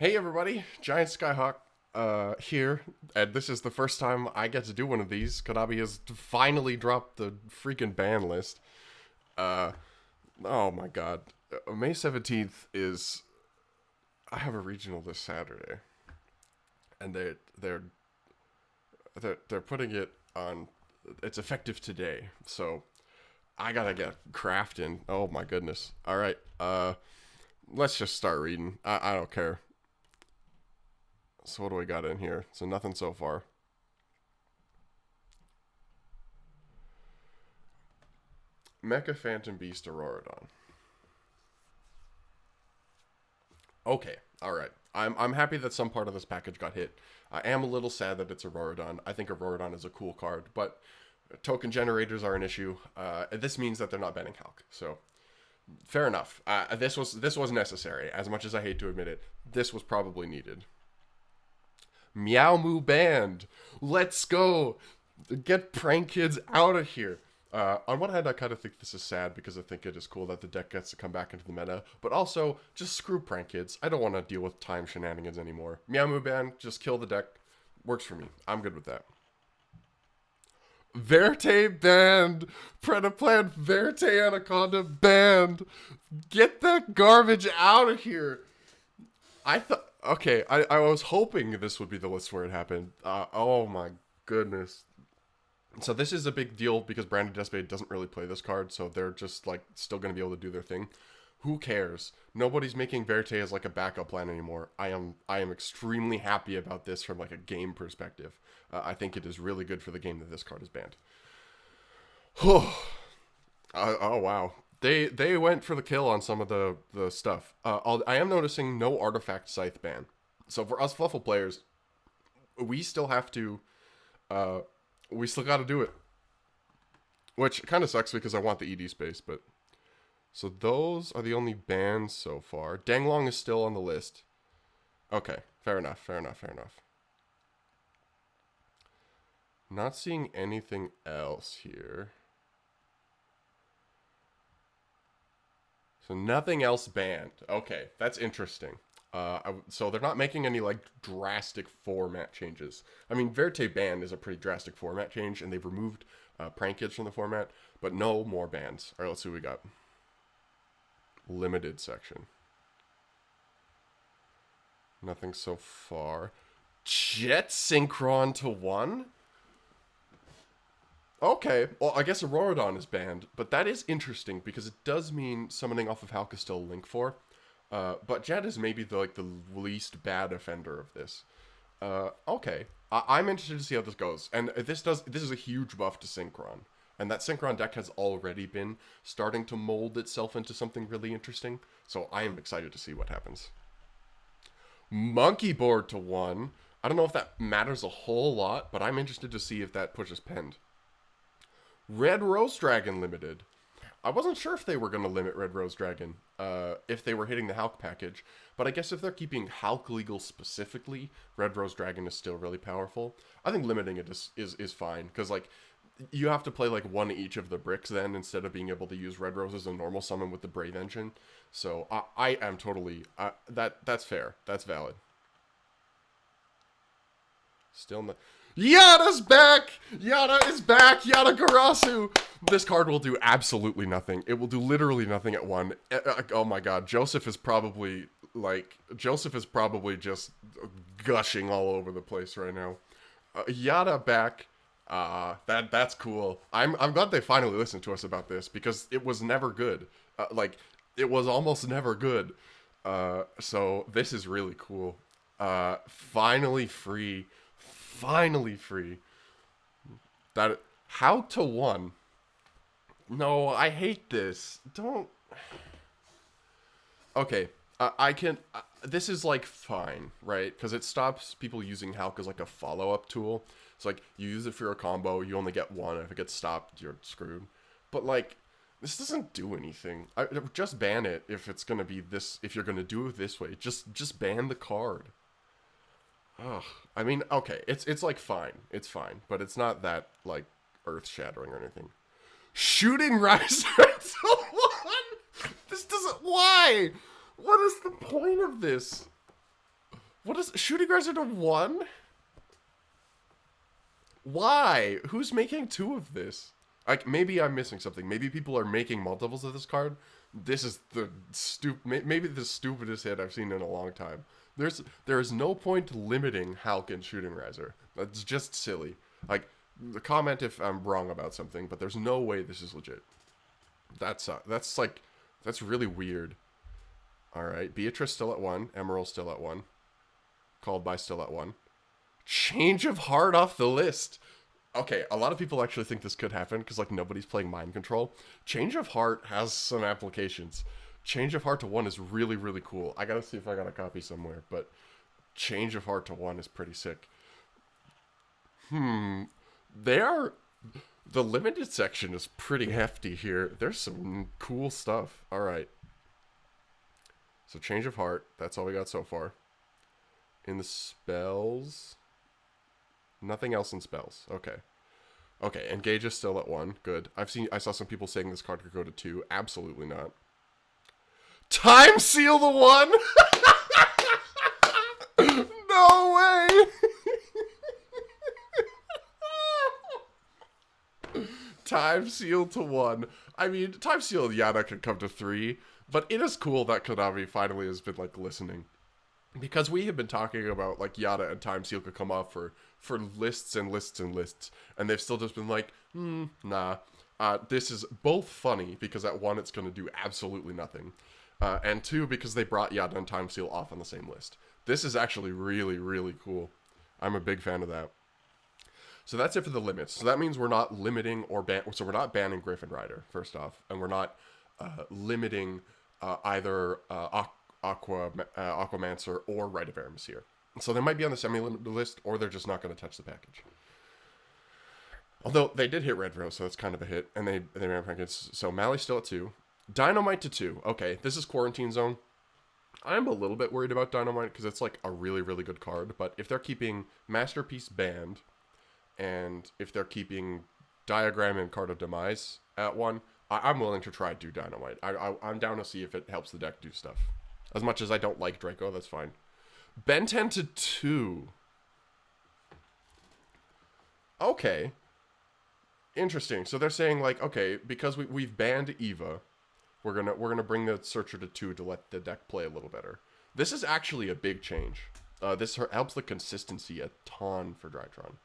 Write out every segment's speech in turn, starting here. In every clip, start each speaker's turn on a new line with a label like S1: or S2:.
S1: Hey everybody, Giant Skyhawk here, and this is the first time I get to do one of these. Konami has finally dropped the freaking ban list. Uh, oh my god. May 17th is I have a regional this Saturday, and they're putting it on. It's effective today, so I gotta get crafting. Oh my goodness. All right, let's just start reading. I don't care. So what do we got in here? So nothing so far. Mecha Phantom Beast Auroradon. Okay, all right. I'm happy that some part of this package got hit. I am a little sad that it's Auroradon. I think Auroradon is a cool card, but token generators are an issue. This means that they're not banning Hulk. So fair enough. This was necessary. As much as I hate to admit it, this was probably needed. Meow Moo banned. Let's go. Get prank kids out of here. On one hand, I kind of think this is sad because I think it is cool that the deck gets to come back into the meta, but also just screw prank kids. I don't want to deal with time shenanigans anymore. Meow Moo ban, just kill the deck. Works for me. I'm good with that. Verte banned. Predaplant Verte Anaconda banned. Get that garbage out of here. I thought. Okay, I was hoping this would be the list where it happened. Oh my goodness. So this is a big deal because Branded Despade doesn't really play this card, so they're just like still going to be able to do their thing. Who cares? Nobody's making Verte as like a backup plan anymore. I am extremely happy about this from like a game perspective. I think it is really good for the game that this card is banned. Oh wow. They went for the kill on some of the stuff. I am noticing no artifact scythe ban. So for us Fluffle players, we still have to we still got to do it. Which kind of sucks because I want the ED space, but so those are the only bans so far. Danglong is still on the list. Okay, fair enough, fair enough, fair enough. Not seeing anything else here. So nothing else banned. Okay, that's interesting. So they're not making any like drastic format changes. I mean, Verte ban is a pretty drastic format change, and they've removed prank kids from the format, but no more bans. All right, let's see what we got. Limited section. Nothing so far. Jet Synchron to 1? Okay, well, I guess Auroradon is banned, but that is interesting because it does mean summoning off of Hulk is still Link 4. But Jet is maybe the least bad offender of this. Okay, I'm interested to see how this goes, and this is a huge buff to Synchron, and that Synchron deck has already been starting to mold itself into something really interesting. So I am excited to see what happens. Monkey board to 1. I don't know if that matters a whole lot, but I'm interested to see if that pushes Pend. Red Rose Dragon limited. I wasn't sure if they were going to limit Red Rose Dragon, if they were hitting the Hulk package, but I guess if they're keeping Hulk legal specifically, Red Rose Dragon is still really powerful. I think limiting it is fine, because like you have to play like one each of the bricks then instead of being able to use Red Rose as a normal summon with the Brave Engine. So I am totally that's fair. That's valid. Still not. Yada's back! Yada is back! Yada Garasu! This card will do absolutely nothing. It will do literally nothing at 1. Oh my god, Joseph is probably just gushing all over the place right now. Yada back. That's cool. I'm glad they finally listened to us about this because it was never good. It was almost never good. So this is really cool. Finally free. Finally free. That how to 1. No, I hate this. Don't. Okay, I can. This is like fine, right? Because it stops people using Hulk as like a follow-up tool. It's like you use it for your combo, you only get 1. If it gets stopped, you're screwed. But like, this doesn't do anything. Just ban it if it's gonna be this. If you're gonna do it this way, just ban the card. Ugh. I mean, okay, it's like fine. It's fine, but it's not that like earth-shattering or anything. Shooting Riser to 1. This doesn't. Why? What is the point of this? What is shooting riser to 1? Why? Who's making 2 of this? Like, maybe I'm missing something. Maybe people are making multiples of this card. This is the maybe the stupidest hit I've seen in a long time. There is no point limiting Hulk and Shooting Riser. That's just silly. Like, comment if I'm wrong about something, but there's no way this is legit. That's really weird. All right, Beatrice still at 1, Emerald still at 1, Called by still at 1. Change of Heart off the list. Okay, a lot of people actually think this could happen because, like, nobody's playing Mind Control. Change of Heart has some applications. Change of Heart to 1 is really, really cool. I gotta see if I got a copy somewhere, but Change of Heart to 1 is pretty sick. The limited section is pretty hefty here. There's some cool stuff. All right. So Change of Heart, that's all we got so far. In the spells... Nothing else in spells. Okay. Okay, Engage is still at 1. Good. I saw some people saying this card could go to 2. Absolutely not. Time Seal to 1? No way! Time Seal to 1. I mean, Time Seal Yada could come to 3, but it is cool that Konami finally has been, like, listening. Because we have been talking about, like, Yada and Time Seal could come off for lists and lists and lists. And they've still just been like, nah. This is both funny, because at 1, it's going to do absolutely nothing. And 2, because they brought Yada and Time Seal off on the same list. This is actually really, really cool. I'm a big fan of that. So that's it for the limits. So that means we're not limiting or so we're not banning Griffin Rider, first off. And we're not limiting either Aquamancer or Rite of Aramis here. So they might be on the semi-limited list, or they're just not going to touch the package. Although they did hit Red Rose, so that's kind of a hit. And they ran packets. So Mally's still at 2. Dynamite to 2. Okay, this is Quarantine Zone. I'm a little bit worried about Dynamite because it's like a really, really good card. But if they're keeping Masterpiece banned, and if they're keeping Diagram and Card of Demise at 1, I'm willing to try do Dynamite. I'm down to see if it helps the deck do stuff. As much as I don't like Draco, that's fine. Ben 10 to 2. Okay. Interesting. So they're saying, like, okay, because we've banned Eva, we're gonna bring the Searcher to 2 to let the deck play a little better. This is actually a big change. This helps the consistency a ton for Drytron.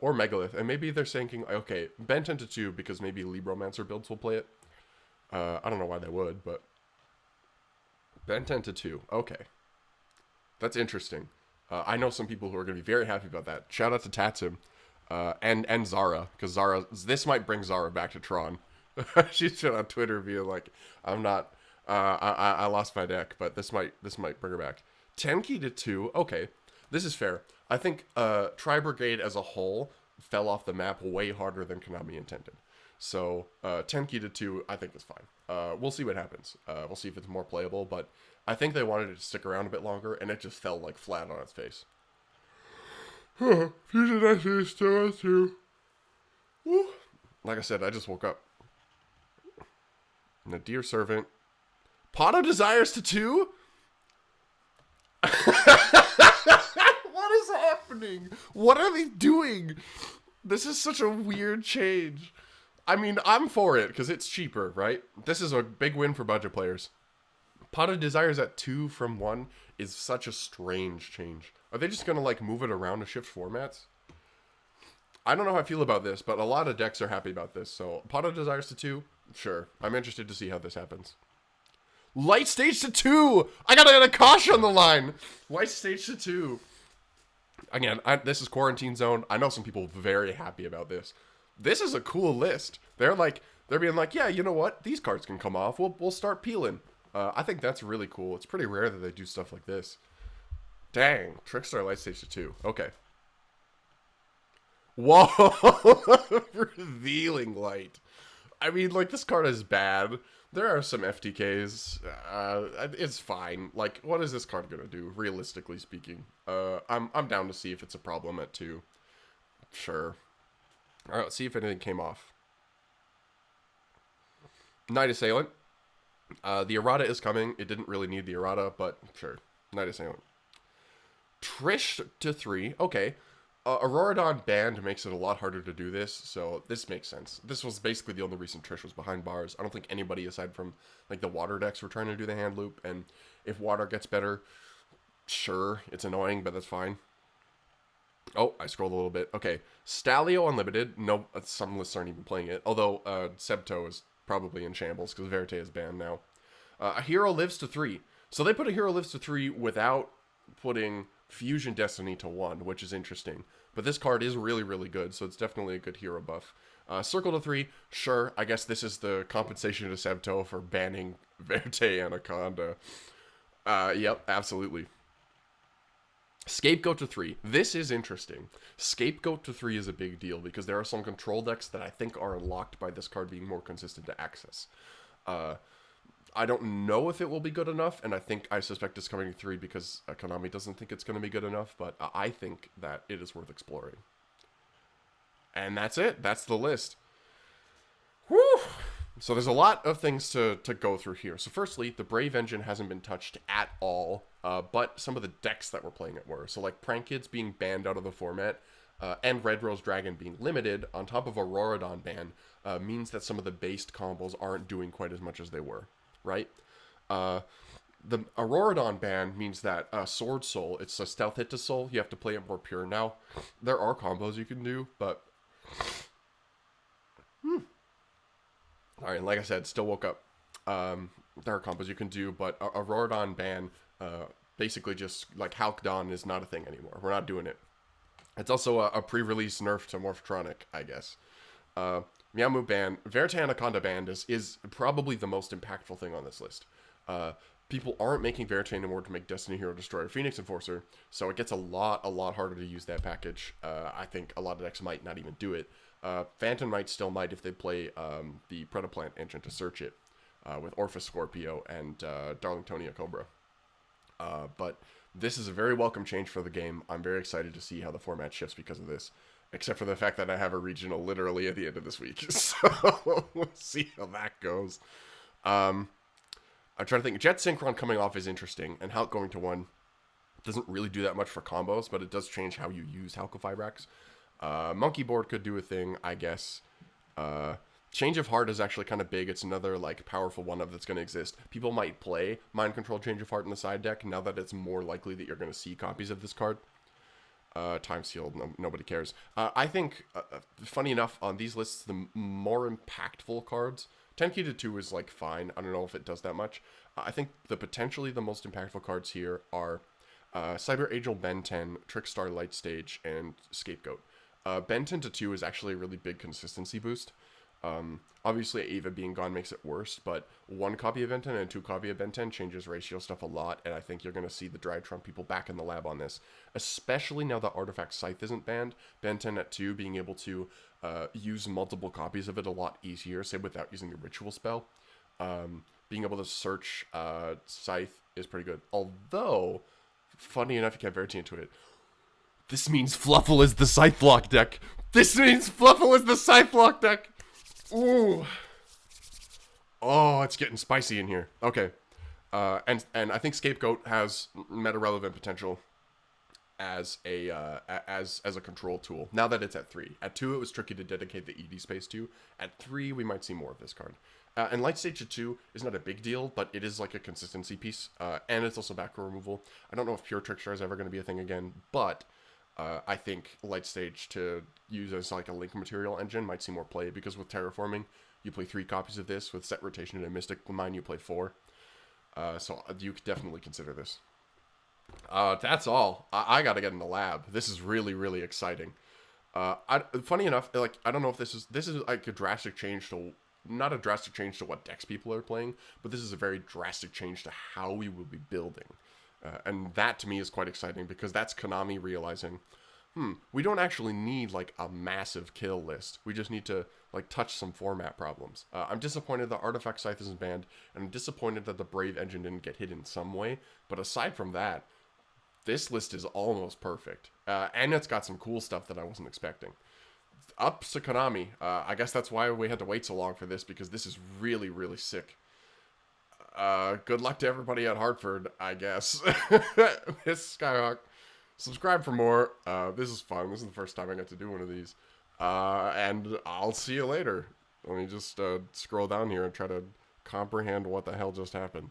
S1: Or Megalith. And maybe they're thinking, okay, Ben 10 to 2 because maybe Libromancer builds will play it. I don't know why they would, but... Ben 10 to 2. Okay. That's interesting. I know some people who are going to be very happy about that. Shout out to Tatsim. And Zara. Because this might bring Zara back to Tron. She's been on Twitter being like, I'm not... I lost my deck, but this might bring her back. Tenki to 2. Okay. This is fair. I think Tri-Brigade as a whole fell off the map way harder than Konami intended. So, Tenki to 2, I think is fine. We'll see what happens. We'll see if it's more playable, but I think they wanted it to stick around a bit longer, and it just fell, like, flat on its face. Fusion Dynasty is still at 2. Woo. Like I said, I just woke up. Nadir Servant. Pot of Desires to 2? What is happening? What are they doing? This is such a weird change. I mean, I'm for it, because it's cheaper, right? This is a big win for budget players. Pot of Desires at 2 from 1 is such a strange change. Are they just going to, like, move it around to shift formats? I don't know how I feel about this, but a lot of decks are happy about this. So, Pot of Desires to 2? Sure. I'm interested to see how this happens. Light Stage to 2! I gotta get a Kasha on the line! Light Stage to 2. Again, this is Quarantine Zone. I know some people very happy about this. This is a cool list. They're being like, yeah, you know what? These cards can come off. We'll start peeling. I think that's really cool. It's pretty rare that they do stuff like this. Dang. Trickstar Light Stage to 2. Okay. Whoa. Revealing Light. I mean, like, this card is bad. There are some FTKs. It's fine. Like, what is this card gonna do, realistically speaking? I'm down to see if it's a problem at 2. Sure. All right, let's see if anything came off. Night Assailant. The errata is coming. It didn't really need the errata, but sure. Night Assailant. Trish to 3. Okay. Auroradon banned makes it a lot harder to do this, so this makes sense. This was basically the only reason Trish was behind bars. I don't think anybody aside from like the water decks were trying to do the hand loop, and if water gets better, sure, it's annoying, but that's fine. Oh, I scrolled a little bit. Okay, Stalio Unlimited. No, some lists aren't even playing it. Although Sebto is probably in shambles because Verte is banned now. A hero lives to 3. So they put a hero lives to 3 without putting Fusion Destiny to 1, which is interesting. But this card is really, really good, so it's definitely a good hero buff. Circle to 3, sure. I guess this is the compensation to Sebto for banning Verte Anaconda. Yep, absolutely. Scapegoat to 3. This is interesting. Scapegoat to 3 is a big deal because there are some control decks that I think are unlocked by this card being more consistent to access. I don't know if it will be good enough, and I suspect it's coming to 3 because Konami doesn't think it's going to be good enough, but I think that it is worth exploring. And that's it. That's the list. Whew! So there's a lot of things to go through here. So firstly, the Brave engine hasn't been touched at all, but some of the decks that were playing it were. So like Prank Kids being banned out of the format, and Red Rose Dragon being limited, on top of Auroradon ban, means that some of the based combos aren't doing quite as much as they were, right? The Auroradon ban means that Sword Soul, it's a stealth hit to soul, you have to play it more pure now. There are combos you can do, but... Alright, like I said, still woke up. There are combos you can do, but Auroradon ban basically just, like, Halcdon is not a thing anymore. We're not doing it. It's also a pre-release nerf to Morphtronic, I guess. Meowmoo ban. Verte Anaconda ban is probably the most impactful thing on this list. People aren't making Verte anymore to make Destiny Hero Destroyer Phoenix Enforcer, so it gets a lot harder to use that package. I think a lot of decks might not even do it. Phantom Knight still might if they play the Predaplant engine to search it with Orphis Scorpio and Darlingtonia Cobra. But this is a very welcome change for the game. I'm very excited to see how the format shifts because of this, except for the fact that I have a regional literally at the end of this week. So we'll see how that goes. I'm trying to think. Jet Synchron coming off is interesting, and Hulk going to 1 doesn't really do that much for combos, but it does change how you use Halqifibrax. Monkey Board could do a thing, I guess. Change of Heart is actually kind of big. It's another like powerful one-of that's going to exist. People might play Mind Control Change of Heart in the side deck now that it's more likely that you're going to see copies of this card. Time Sealed, nobody cares. I think, funny enough, on these lists, the more impactful cards, Tenki to 2 is like fine. I don't know if it does that much. I think potentially the most impactful cards here are Cyber Angel Ben 10, Trickstar Light Stage, and Scapegoat. Ben 10 to 2 is actually a really big consistency boost. Obviously, Ava being gone makes it worse, but 1 copy of Ben 10 and 2 copy of Ben 10 changes ratio stuff a lot, and I think you're going to see the Dry Trump people back in the lab on this, especially now that Artifact Scythe isn't banned. Ben 10 at 2 being able to use multiple copies of it a lot easier, say without using the Ritual spell. Being able to search Scythe is pretty good, although, funny enough, you can't Verity into it. This means Fluffle is the Scythe Lock deck! This means Fluffle is the Scythe Lock deck! Ooh. Oh, it's getting spicy in here. Okay. And I think Scapegoat has meta-relevant potential as a control tool, now that it's at 3. At 2, it was tricky to dedicate the ED space to. At 3, we might see more of this card. And Light Stage at 2 is not a big deal, but it is like a consistency piece, and it's also back row removal. I don't know if Pure Trickstar is ever going to be a thing again, but I think Light Stage to use as like a link material engine might see more play, because with Terraforming, you play 3 copies of this. With Set Rotation and Mystic Mine, you play 4. So you could definitely consider this. That's all. I gotta get in the lab. This is really, really exciting. Funny enough, like, I don't know if this is like a drastic change to, not a drastic change to what decks people are playing, but this is a very drastic change to how we will be building. And that to me is quite exciting, because that's Konami realizing, we don't actually need like a massive kill list. We just need to like touch some format problems. I'm disappointed that Artifact Scythe isn't banned, and I'm disappointed that the Brave engine didn't get hit in some way. But aside from that, this list is almost perfect. And it's got some cool stuff that I wasn't expecting. Ups to Konami. I guess that's why we had to wait so long for this, because this is really, really sick. Good luck to everybody at Hartford, I guess. This is Skyhawk. Subscribe for more. This is fun. This is the first time I got to do one of these. And I'll see you later. Let me just scroll down here and try to comprehend what the hell just happened.